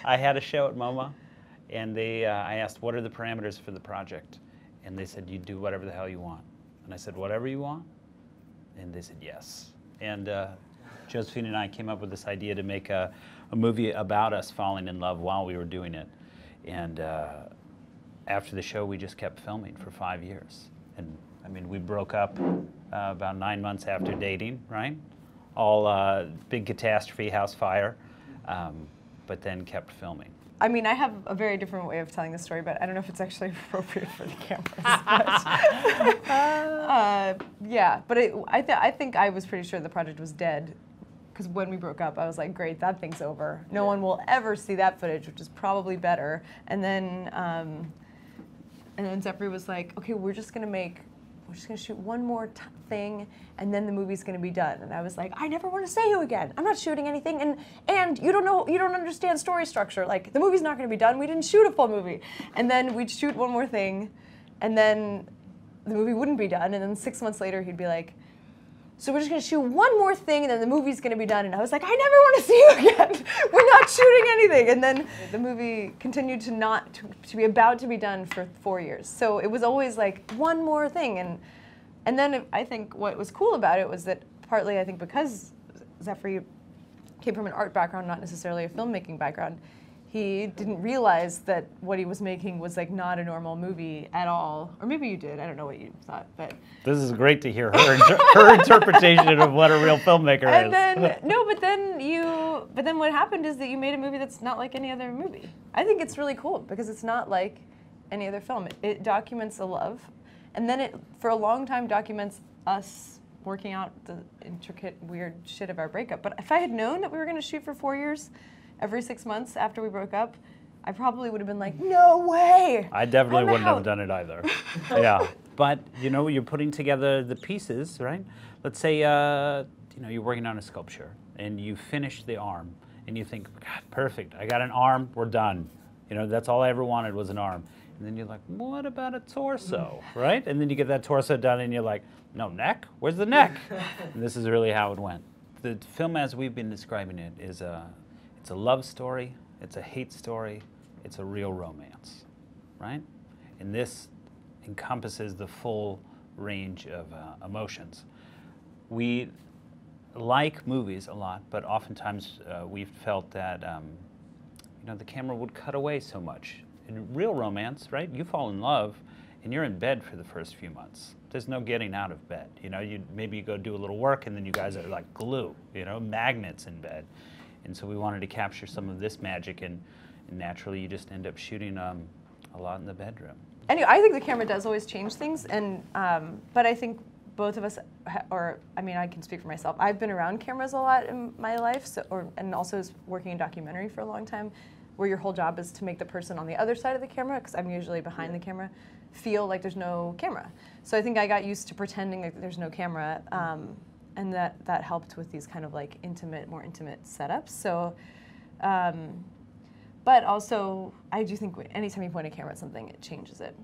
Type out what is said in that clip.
I had a show at MoMA, and I asked, what are the parameters for the project? And they said, you do whatever the hell you want. And I said, whatever you want? And they said, yes. And Josephine and I came up with this idea to make a movie about us falling in love while we were doing it. And after the show, we just kept filming for 5 years. And I mean, we broke up about 9 months after dating, right? All big catastrophe, house fire, but then kept filming. I mean, I have a very different way of telling the story, but I don't know if it's actually appropriate for the cameras. Yeah, but I think I was pretty sure the project was dead, because when we broke up, I was like, great, that thing's over. No one will ever see that footage, which is probably better. And then Zephyr was like, okay, we're just gonna shoot one more thing, and then the movie's gonna be done. And I was like, I never want to see you again. I'm not shooting anything, and you don't understand story structure. Like, the movie's not gonna be done. We didn't shoot a full movie. And then we'd shoot one more thing, and then the movie wouldn't be done. And then 6 months later, he'd be like, so we're just gonna shoot one more thing, and then the movie's gonna be done. And I was like, I never want to see you again. We're not shooting anything. And then the movie continued to be about to be done for 4 years. So it was always like one more thing. And then I think what was cool about it was that partly I think because Zephyr came from an art background, not necessarily a filmmaking background, he didn't realize that what he was making was like not a normal movie at all. Or maybe you did. I don't know what you thought, but this is great to hear her interpretation of what a real filmmaker is. Then no, but then what happened is that you made a movie that's not like any other movie. I think it's really cool because it's not like any other film. It documents a love, and then it for a long time documents us working out the intricate, weird shit of our breakup. But if I had known that we were going to shoot for 4 years, every 6 months after we broke up, I probably would have been like, no way! I definitely wouldn't have done it either. Yeah, but you know, you're putting together the pieces, right? Let's say you know, you're working on a sculpture and you finish the arm and you think, God, perfect, I got an arm, we're done. You know, that's all I ever wanted was an arm. And then you're like, what about a torso, right? And then you get that torso done and you're like, no, neck? Where's the neck? And this is really how it went. The film as we've been describing it is it's a love story, it's a hate story, it's a real romance, right? And this encompasses the full range of emotions. We like movies a lot, but oftentimes we've felt that you know, the camera would cut away so much. In real romance, right, you fall in love and you're in bed for the first few months. There's no getting out of bed. You know, maybe you go do a little work and then you guys are like glue, you know, magnets in bed. And so we wanted to capture some of this magic, and naturally you just end up shooting a lot in the bedroom. Anyway, I think the camera does always change things, and but I think both of us, or I mean, I can speak for myself. I've been around cameras a lot in my life, and also working in documentary for a long time, where your whole job is to make the person on the other side of the camera, because I'm usually behind the camera, feel like there's no camera. So I think I got used to pretending like there's no camera. And that helped with these kind of like more intimate setups. So, but also, I do think anytime you point a camera at something, it changes it.